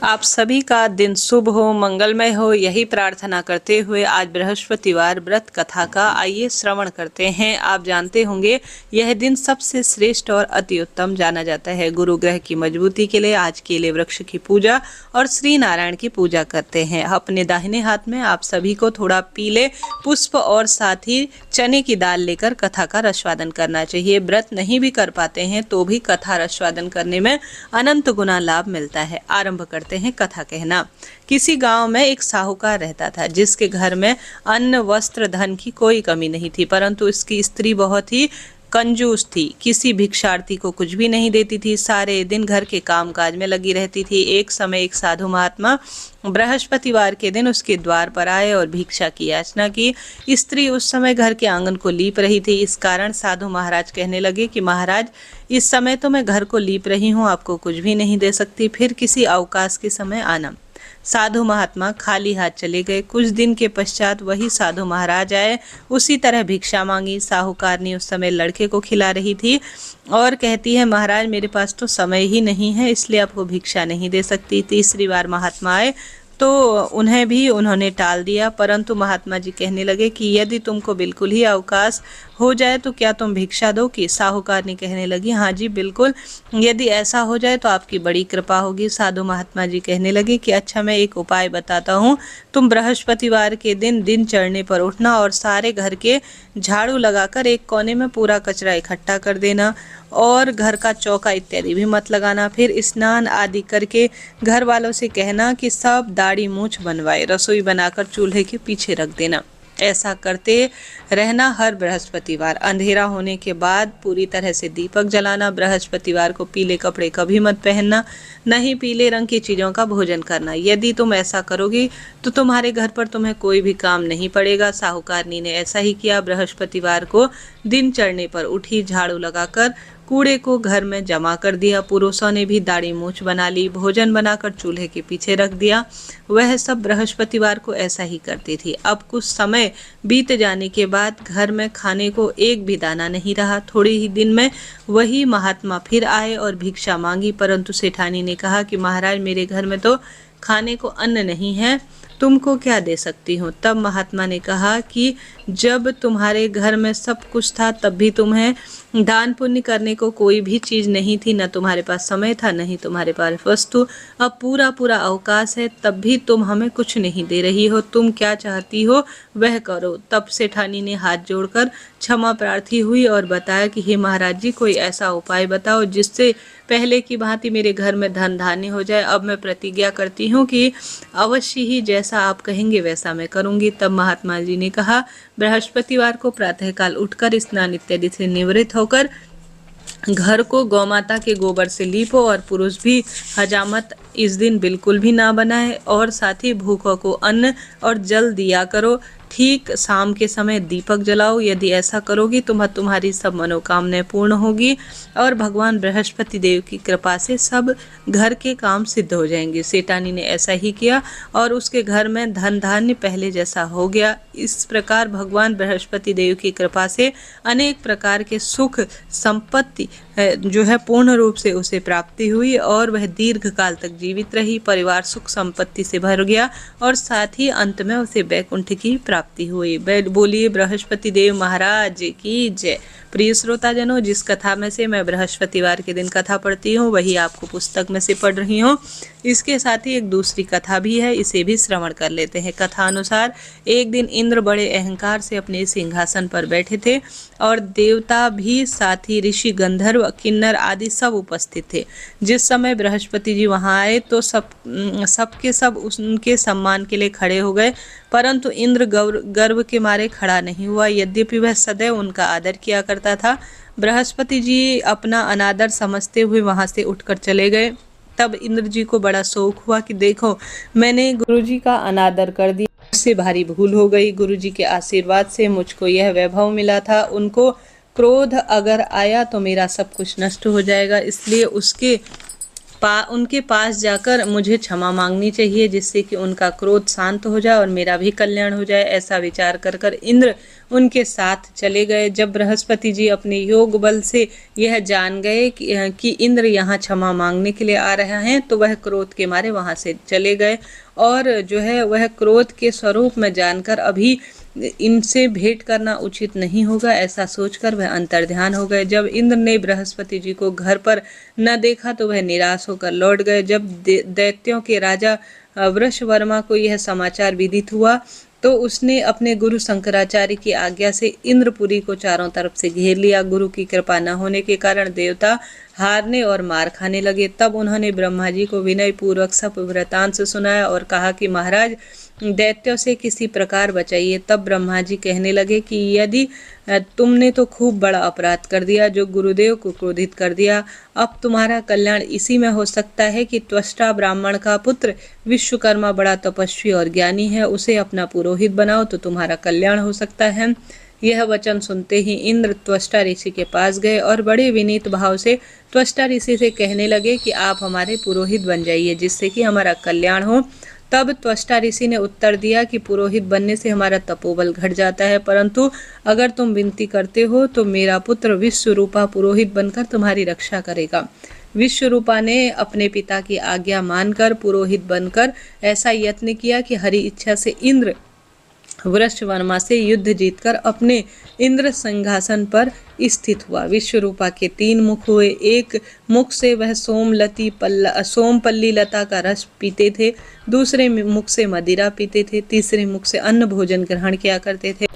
आप सभी का दिन शुभ हो, मंगलमय हो, यही प्रार्थना करते हुए आज बृहस्पतिवार व्रत कथा का आइए श्रवण करते हैं। आप जानते होंगे यह दिन सबसे श्रेष्ठ और अति उत्तम जाना जाता है। गुरु ग्रह की मजबूती के लिए आज केले वृक्ष की पूजा और श्री नारायण की पूजा करते हैं। अपने दाहिने हाथ में आप सभी को थोड़ा पीले पुष्प और साथ ही चने की दाल लेकर कथा का रसवादन करना चाहिए। व्रत नहीं भी कर पाते हैं तो भी कथा रसवादन करने में अनंत गुना लाभ मिलता है। आरंभ करते हैं कथा कहना। किसी गांव में एक साहूकार रहता था जिसके घर में अन्न वस्त्र धन की कोई कमी नहीं थी, परंतु इसकी स्त्री बहुत ही कंजूस थी। किसी भिक्षार्थी को कुछ भी नहीं देती थी, सारे दिन घर के कामकाज में लगी रहती थी। एक समय एक साधु महात्मा बृहस्पतिवार के दिन उसके द्वार पर आए और भिक्षा की याचना की। स्त्री उस समय घर के आंगन को लीप रही थी। इस कारण साधु महाराज कहने लगे कि महाराज, इस समय तो मैं घर को लीप रही हूँ, आपको कुछ भी नहीं दे सकती, फिर किसी अवकाश के समय आना। साधु महात्मा खाली हाथ चले गए। कुछ दिन के पश्चात वही साधु महाराज आए, उसी तरह भिक्षा मांगी। साहूकारनी उस समय लड़के को खिला रही थी और कहती है, महाराज मेरे पास तो समय ही नहीं है, इसलिए आपको भिक्षा नहीं दे सकती। तीसरी बार महात्मा आए तो उन्होंने टाल दिया, परंतु महात्मा जी कहने लगे कि यदि तुमको बिल्कुल ही अवकाश हो जाए तो क्या तुम भिक्षा दो कि? साहूकारनी कहने लगी, हाँ जी बिल्कुल, यदि ऐसा हो जाए तो आपकी बड़ी कृपा होगी। साधु महात्मा जी कहने लगे कि अच्छा, मैं एक उपाय बताता हूँ। तुम बृहस्पतिवार के दिन चढ़ने पर उठना और सारे घर के झाड़ू लगाकर एक कोने में पूरा कचरा इकट्ठा कर देना और घर का चौका इत्यादि भी मत लगाना। फिर स्नान आदि करके घर वालों से कहना कि सब दाढ़ी मूछ बनवाए, रसोई बनाकर चूल्हे के पीछे रख देना। ऐसा करते रहना हर बृहस्पतिवार। अंधेरा होने के बाद पूरी तरह से दीपक जलाना। बृहस्पतिवार को पीले कपड़े कभी मत पहनना, न ही पीले रंग की चीज़ों का भोजन करना। यदि तुम ऐसा करोगी तो तुम्हारे घर पर तुम्हें कोई भी काम नहीं पड़ेगा। साहूकारनी ने ऐसा ही किया। बृहस्पतिवार को दिन चढ़ने पर उठी, झाड़ू लगाकर कूड़े को घर में जमा कर दिया। पुरुषों ने भी दाढ़ी मूछ बना ली, भोजन बनाकर चूल्हे के पीछे रख दिया। वह सब बृहस्पतिवार को ऐसा ही करती थी। अब कुछ समय बीत जाने के बाद घर में खाने को एक भी दाना नहीं रहा। थोड़े ही दिन में वही महात्मा फिर आए और भिक्षा मांगी, परंतु सेठानी ने कहा कि महाराज मेरे घर में तो खाने को अन्न नहीं है, तुमको क्या दे सकती हूँ? तब महात्मा ने कहा कि जब तुम्हारे घर में सब कुछ था तब भी तुम्हें दान पुण्य करने को कोई भी चीज़ नहीं थी, न तुम्हारे पास समय था, नहीं तुम्हारे पास वस्तु। अब पूरा अवकाश है, तब भी तुम हमें कुछ नहीं दे रही हो। तुम क्या चाहती हो वह करो। तब सेठानी ने हाथ जोड़कर क्षमा प्रार्थी हुई और बताया कि हे महाराज जी, कोई ऐसा उपाय बताओ जिससे पहले की भांति मेरे घर में धन धान्य हो जाए। अब मैं प्रतिज्ञा करती हूँ कि अवश्य ही जैसा आप कहेंगे वैसा मैं करूँगी। तब महात्मा जी ने कहा, बृहस्पतिवार को प्रातःकाल उठकर स्नान इत्यादि से निवृत्त होकर घर को गौमाता के गोबर से लीपो और पुरुष भी हजामत इस दिन बिल्कुल भी ना बनाए और साथ ही भूखों को अन्न और जल दिया करो। ठीक शाम के समय दीपक जलाओ। यदि ऐसा करोगी तो तुम्हारी सब मनोकामनाएं पूर्ण होगी और भगवान बृहस्पति देव की कृपा से सब घर के काम सिद्ध हो जाएंगे। सेठानी ने ऐसा ही किया और उसके घर में धन धान्य पहले जैसा हो गया। इस प्रकार भगवान बृहस्पति देव की कृपा से अनेक प्रकार के सुख संपत्ति जो है पूर्ण रूप से उसे प्राप्ति हुई और वह दीर्घ काल तक जीवित रही। परिवार सुख संपत्ति से भर गया और साथ ही अंत में उसे वैकुंठ की प्राप्ति हुई। बोलिए बृहस्पति देव महाराज की जय। प्रिय श्रोताजनों, जिस कथा में से मैं बृहस्पतिवार के दिन कथा पढ़ती हूँ वही आपको पुस्तक में से पढ़ रही हूँ। इसके साथ ही एक दूसरी कथा भी है, इसे भी श्रवण कर लेते हैं। कथा अनुसार एक दिन इंद्र बड़े अहंकार से अपने सिंहासन पर बैठे थे और देवता भी, साथ ही ऋषि, गंधर्व, किन्नर आदि सब उपस्थित थे। जिस समय बृहस्पति जी वहां आए तो सब उनके सम्मान के लिए खड़े हो गए, परंतु इंद्र गर्व के मारे खड़ा नहीं हुआ। यद्यपि वह सदैव उनका आदर किया करता था। बृहस्पति जी अपना अनादर समझते हुए वहां से उठकर चले गए। तब इंद्र जी को बड़ा शौक हुआ कि देखो, मैंने गुरुजी का अनादर कर दिया, मुझसे भारी भूल हो गई। गुरुजी के आशीर्वाद से मुझको यह वैभव मिला था। उनको क्रोध अगर आया तो मेरा सब कुछ नष्ट हो जाएगा, इसलिए उसके उनके पास जाकर मुझे क्षमा मांगनी चाहिए, जिससे कि उनका क्रोध शांत हो जाए और मेरा भी कल्याण हो जाए। ऐसा विचार कर कर इंद्र उनके साथ चले गए। जब बृहस्पति जी अपने योग बल से यह जान गए कि इंद्र यहाँ क्षमा मांगने के लिए आ रहे हैं, तो वह क्रोध के मारे वहाँ से चले गए और जो है वह क्रोध के स्वरूप में जानकर अभी इनसे भेंट करना उचित नहीं होगा, ऐसा सोचकर वह अंतर्ध्यान हो गए। जब इंद्र ने बृहस्पति जी को घर पर न देखा तो वह निराश होकर लौट गए। जब दैत्यों के राजा वृषवर्मा को यह समाचार विदित हुआ तो उसने अपने गुरु शंकराचार्य की आज्ञा से इंद्रपुरी को चारों तरफ से घेर लिया। गुरु की कृपा न होने के कारण देवता हारने और मार खाने लगे। तब उन्होंने ब्रह्मा जी को विनय पूर्वक सब वृतांत सुनाया और कहा कि महाराज, दैत्यों से किसी प्रकार बचाइए। तब ब्रह्मा जी कहने लगे कि यदि तुमने तो खूब बड़ा अपराध कर दिया, जो गुरुदेव को क्रोधित कर दिया। अब तुम्हारा कल्याण इसी में हो सकता है कि त्वष्टा ब्राह्मण का पुत्र विश्वकर्मा बड़ा तपस्वी और ज्ञानी है, उसे अपना पुरोहित बनाओ तो तुम्हारा कल्याण हो सकता है। यह वचन सुनते ही इंद्र त्वष्टा ऋषि के पास गए और बड़े विनीत भाव से त्वष्टा ऋषि से कहने लगे कि आप हमारे पुरोहित बन जाइए, जिससे कि हमारा कल्याण हो। तब त्वष्टा ऋषि ने उत्तर दिया कि पुरोहित बनने से हमारा तपोबल घट जाता है, परंतु अगर तुम विनती करते हो तो मेरा पुत्र विश्वरूपा पुरोहित बनकर तुम्हारी रक्षा करेगा। विश्वरूपा ने अपने पिता की आज्ञा मानकर पुरोहित बनकर ऐसा यत्न किया कि हरि इच्छा से इंद्र वृषवर्मा से युद्ध जीतकर अपने इंद्र सिंहासन पर स्थित हुआ। विश्वरूपा के 3 मुख हुए। एक मुख से वह सोमपल्ली लता का रस पीते थे, दूसरे मुख से मदिरा पीते थे, तीसरे मुख से अन्न भोजन ग्रहण किया करते थे।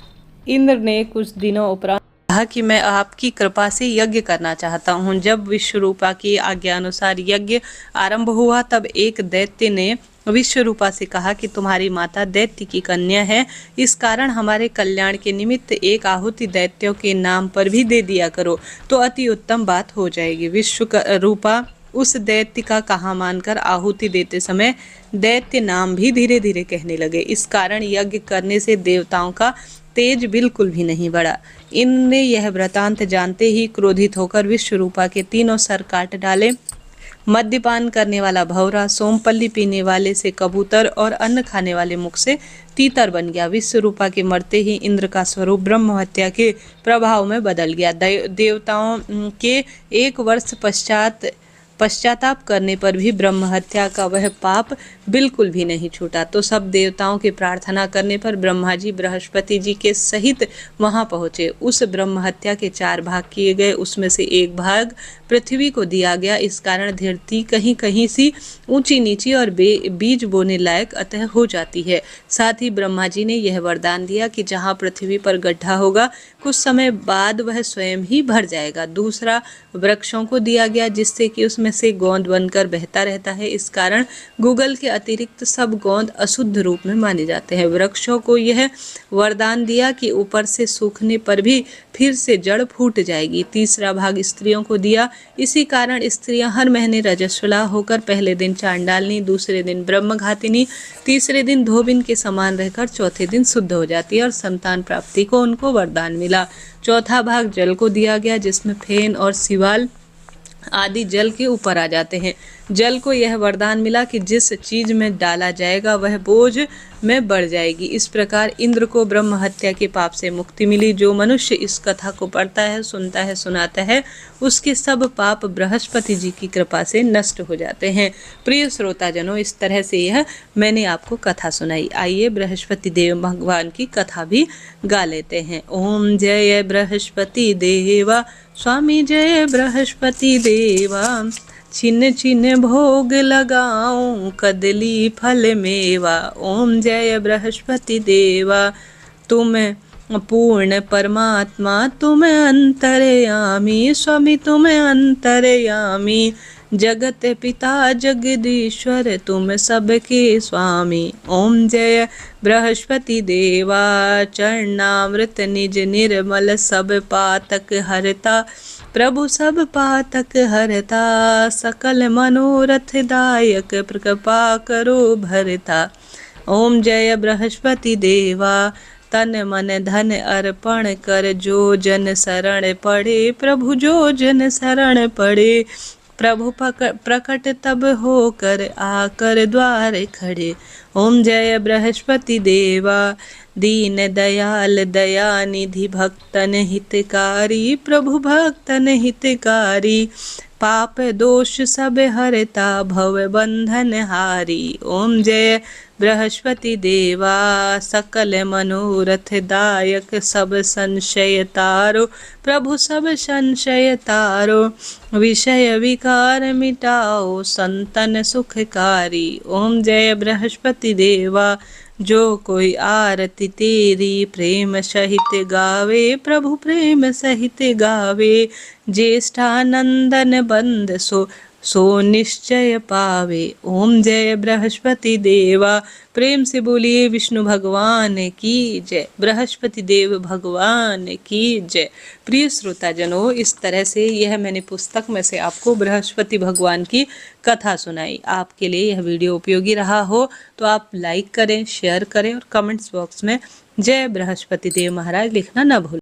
इंद्र ने कुछ दिनों उपरांत कहा कि मैं आपकी कृपा से यज्ञ करना चाहता हूँ। जब विश्वरूपा की आज्ञा अनुसार यज्ञ आरंभ हुआ तब एक दैत्य ने विश्वरूपा से कहा कि तुम्हारी माता दैत्य की कन्या है, इस कारण हमारे कल्याण के निमित्त एक आहुति दैत्यों के नाम पर भी दे दिया करो तो अति उत्तम बात हो जाएगी। विश्वरूपा उस दैत्य का कहा मानकर आहुति देते समय दैत्य नाम भी धीरे धीरे कहने लगे। इस कारण यज्ञ करने से देवताओं का तेज बिल्कुल भी नहीं बढ़ा। इनने यह वृतांत जानते ही क्रोधित होकर विश्वरूपा के 3 सर काट डाले। मद्यपान करने वाला भौरा, सोमपल्ली पीने वाले से कबूतर और अन्न खाने वाले मुख से तीतर बन गया। विश्वरूपा के मरते ही इंद्र का स्वरूप ब्रह्म हत्या के प्रभाव में बदल गया। देवताओं के 1 वर्ष पश्चाताप करने पर भी ब्रह्म हत्या का वह पाप बिल्कुल भी नहीं छूटा। तो सब देवताओं के प्रार्थना करने पर ब्रह्मा जी बृहस्पति जी के सहित वहां पहुंचे। उस ब्रह्म हत्या के 4 भाग किए गए, उसमें से 1 भाग पृथ्वी को दिया गया। इस कारण धरती कहीं कहीं सी ऊंची नीची और बीज बोने लायक अतः हो जाती है। साथ ही ब्रह्मा जी ने यह वरदान दिया कि जहाँ पृथ्वी पर गड्ढा होगा कुछ समय बाद वह स्वयं ही भर जाएगा। दूसरा वृक्षों को दिया गया, जिससे कि उसमें से गोंद बनकर बहता रहता है। इस कारण गूगल के अतिरिक्त सब गोंद अशुद्ध रूप में माने जाते हैं। वृक्षों को यह वरदान दिया कि ऊपर से सूखने पर भी फिर से जड़ फूट जाएगी। तीसरा भाग स्त्रियों को दिया। इसी कारण स्त्रियां हर महीने रजस्वला होकर पहले दिन चांडालनी, दूसरे दिन ब्रह्मघातिनी, तीसरे दिन धोबिन के समान रहकर चौथे दिन शुद्ध हो जाती है और संतान प्राप्ति को उनको वरदान मिला। चौथा भाग जल को दिया गया, जिसमें फेन और सिवाल आदि जल के ऊपर आ जाते हैं। जल को यह वरदान मिला कि जिस चीज में डाला जाएगा वह बोझ में बढ़ जाएगी। इस प्रकार इंद्र को ब्रह्म हत्या के पाप से मुक्ति मिली। जो मनुष्य इस कथा को पढ़ता है, सुनता है, सुनाता है, उसके सब पाप बृहस्पति जी की कृपा से नष्ट हो जाते हैं। प्रिय श्रोताजनों, इस तरह से यह मैंने आपको कथा सुनाई। आइए बृहस्पति देव भगवान की कथा भी गा लेते हैं। ओम जय बृहस्पति देवा, स्वामी जय बृहस्पति देवा, छिन्न छिन्न भोग लगाऊं कदली फल मेवा। ओम जय बृहस्पति देवा, तुम पूर्ण परमात्मा, तुम अंतर्यामी, स्वामी तुम अंतर्यामी, जगत पिता जगदीश्वर, तुम सबके स्वामी। ओम जय बृहस्पति देवा, चरणामृत निज निर्मल सब पातक हरता, प्रभु सब पातक हरता, सकल मनोरथ दायक कृपा करो भरता। ओम जय बृहस्पति देवा, तन मन धन अर्पण कर जो जन शरण पड़े, प्रभु जो जन शरण पड़े, प्रभु प्रकट तब होकर आकर द्वार खड़े। ओम जय बृहस्पति देवा दीन दयाल दयानिधि भक्तन हितकारी। प्रभु भक्तन हितकारी पाप दोष सब हरता भव बंधन हारी। ओम जय बृहस्पति देवा सकल मनोरथ दायक सब संशय तारो। प्रभु सब संशय तारो विषय विकार मिटाओ संतन सुखकारी। ओम जय बृहस्पति देवा जो कोई आरती तेरी प्रेम सहित गावे। प्रभु प्रेम सहित गावे ज्येष्ठानंदन बंद सो निश्चय पावे। ओम जय बृहस्पति देवा। प्रेम से बोलिए विष्णु भगवान की जय, बृहस्पति देव भगवान की जय। प्रिय श्रोताजनों, इस तरह से यह मैंने पुस्तक में से आपको बृहस्पति भगवान की कथा सुनाई। आपके लिए यह वीडियो उपयोगी रहा हो तो आप लाइक करें, शेयर करें और कमेंट्स बॉक्स में जय बृहस्पति देव महाराज लिखना न भूलें।